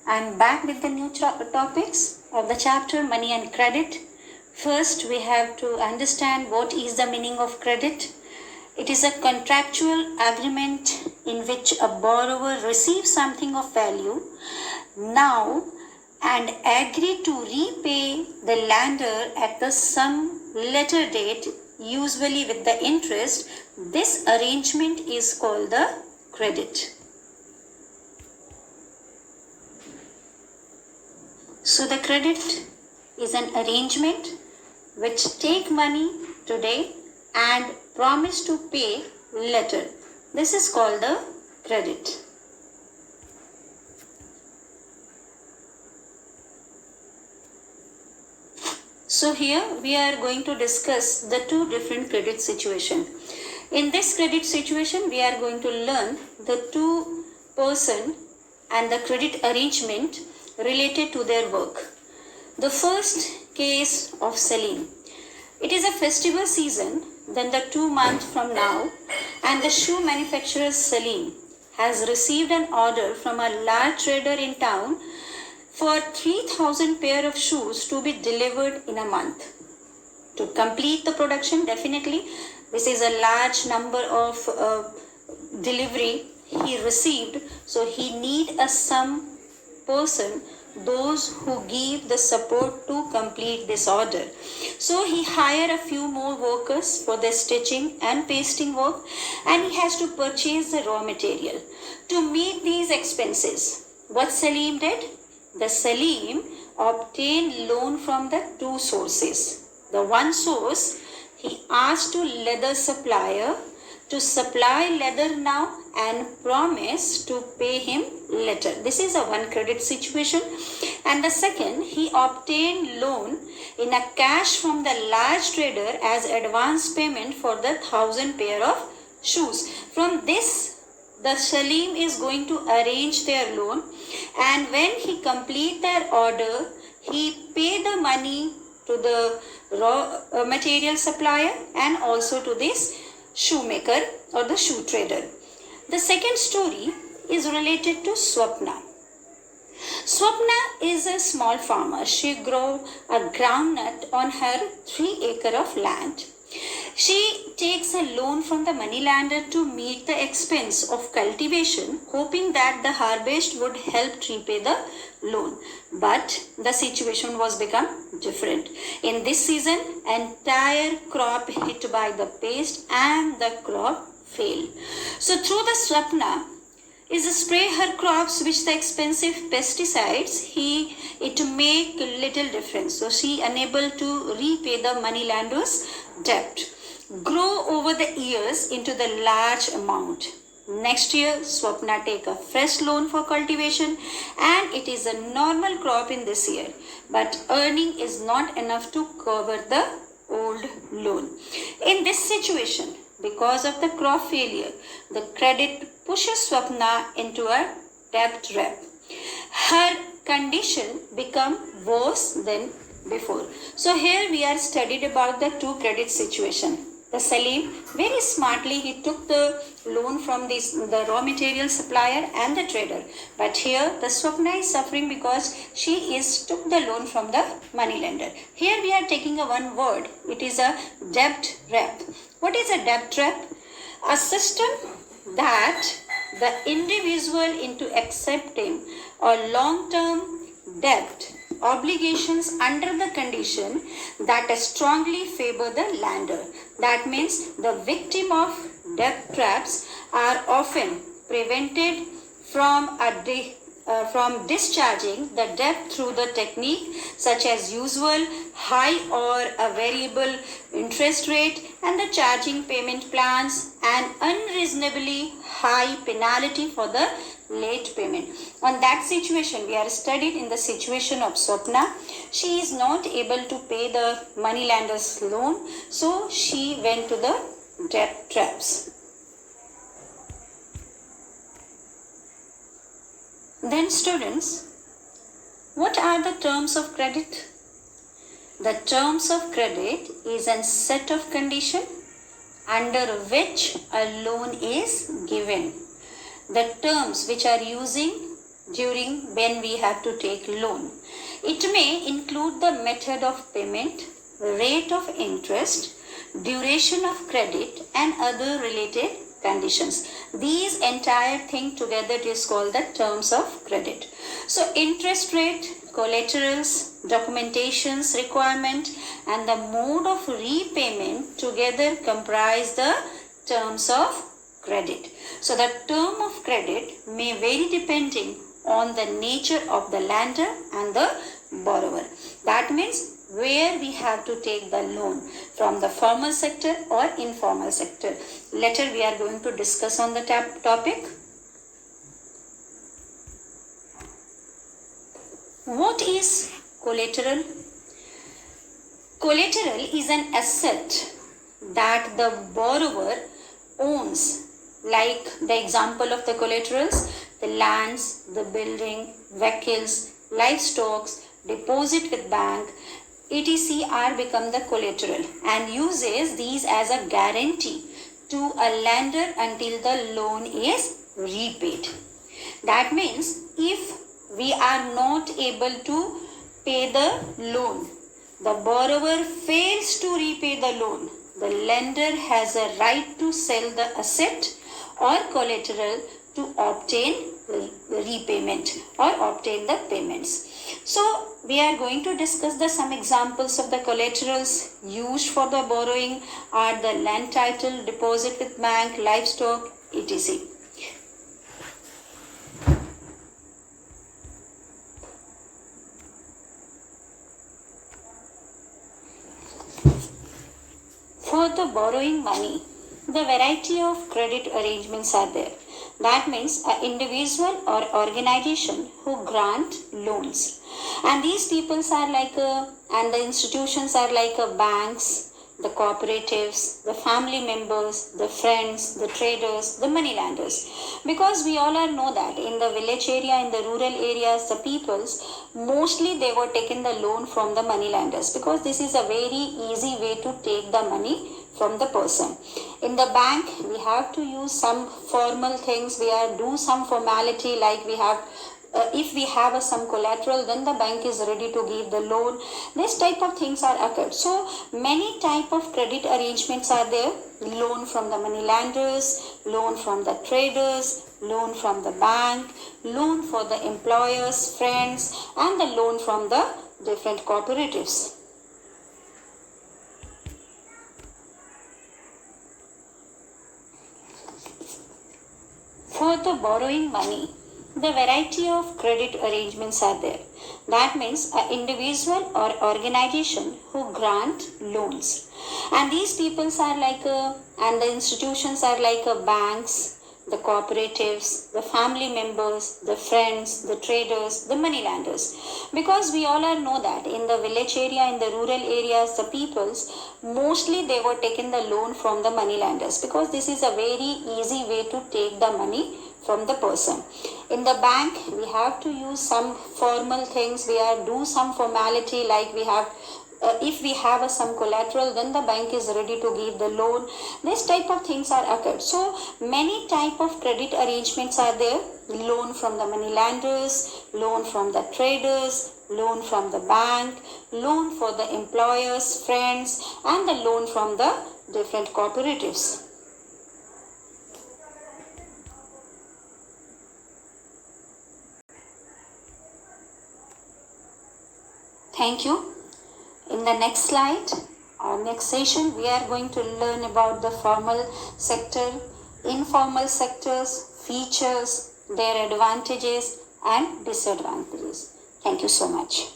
I'm back with the new topics of the chapter Money and Credit. First, we have to understand what is the meaning of credit. It is a contractual agreement in which a borrower receives something of value now and agree to repay the lender at the some later date, usually with the interest. This arrangement is called the credit. So the credit is an arrangement which take money today and promise to pay later. This is called the credit. So here we are going to discuss the two different credit situations. In this credit situation, we are going to learn the two person and the credit arrangement related to their work. The first case of Salim. It is a festival season, then the 2 months from now, and the shoe manufacturer Salim has received an order from a large trader in town for 3,000 pair of shoes to be delivered in a month. To complete the production, definitely this is a large number of delivery he received, so he need some person, those who give the support to complete this order. So he hired a few more workers for the stitching and pasting work, and he has to purchase the raw material. To meet these expenses, what Salim did? The Salim obtained loan from the two sources. The one source, he asked to leather supplier to supply leather now and promise to pay him later. This is a one credit situation. And the second, he obtained loan in a cash from the large trader as advance payment for the 1,000 pair of shoes. From this, the Salim is going to arrange their loan, and when he complete their order, he pay the money to the raw material supplier and also to this shoemaker or the shoe trader. The second story is related to Swapna. Swapna is a small farmer. She grow a groundnut on her 3 acre of land. She takes a loan from the moneylender to meet the expense of cultivation, hoping that the harvest would help repay the loan. But the situation was become different. In this season, entire crop hit by the pest and the crop failed. So through the Swapna is spray her crops which the expensive pesticides, it make little difference. So she unable to repay the moneylender's debt. Grow over the years into the large amount. Next year, Swapna take a fresh loan for cultivation, and it is a normal crop in this year. But earning is not enough to cover the old loan. In this situation, because of the crop failure, the credit pushes Swapna into a debt trap. Her condition become worse than before. So here we are studied about the two credit situation. The Salim very smartly he took the loan from the raw material supplier and the trader. But here the Swapna is suffering because she took the loan from the moneylender. Here we are taking a one word. It is a debt trap. What is a debt trap? A system that the individual into accepting a long-term debt obligations under the condition that strongly favor the lender. That means the victim of debt traps are often prevented from discharging the debt through the technique such as usual high or a variable interest rate and the charging payment plans and unreasonably high penalty for the late payment. On that situation, we are studied in the situation of Swapna. She is not able to pay the moneylender's loan, so she went to the debt traps. Then students, what are the terms of credit? The terms of credit is a set of conditions under which a loan is given. The terms which are using during when we have to take loan. It may include the method of payment, rate of interest, duration of credit and other related conditions. These entire thing together is called the terms of credit. So interest rate, collaterals, documentations requirement and the mode of repayment together comprise the terms of credit. So the term of credit may vary depending on the nature of the lender and the borrower. That means where we have to take the loan, from the formal sector or informal sector. Later we are going to discuss on the topic. What is collateral? Collateral is an asset that the borrower owns, like the example of the collaterals, the lands, the building, vehicles, livestock, deposit with bank, etc. are become the collateral and uses these as a guarantee to a lender until the loan is repaid. That means if we are not able to pay the loan, the borrower fails to repay the loan, the lender has a right to sell the asset or collateral to obtain repayment or obtain the payments. So we are going to discuss some examples of the collaterals used for the borrowing are the land title, deposit with bank, livestock, etc. For the borrowing money, the variety of credit arrangements are there. That means an individual or organization who grant loans. And these peoples are and the institutions are like banks, the cooperatives, the family members, the friends, the traders, the money lenders. Because we all know that in the village area, in the rural areas, the peoples, mostly they were taking the loan from the money lenders because this is a very easy way to take the money from the person. In the bank, we have to use some formal things. We are do some formality like we have if we have some collateral, then the bank is ready to give the loan. This type of things are occurred. So many type of credit arrangements are there. Loan from the money lenders, loan from the traders, loan from the bank, loan for the employers, friends, and the loan from the different cooperatives. For the borrowing money, the variety of credit arrangements are there. That means an individual or organization who grant loans. And these peoples are and the institutions are banks, the cooperatives, the family members, the friends, the traders, the money lenders. Because we all know that in the village area, in the rural areas, the peoples, mostly they were taking the loan from the money lenders because this is a very easy way to take the money from the person. In the bank, we have to use some formal things. We are do some formality like we have if we have some collateral, then the bank is ready to give the loan. This type of things are occurred. So many type of credit arrangements are there. Loan from the money lenders, loan from the traders, loan from the bank, loan for the employers, friends, and the loan from the different cooperatives. Thank you. In the next slide, our next session, we are going to learn about the formal sector, informal sectors, features, their advantages and disadvantages. Thank you so much.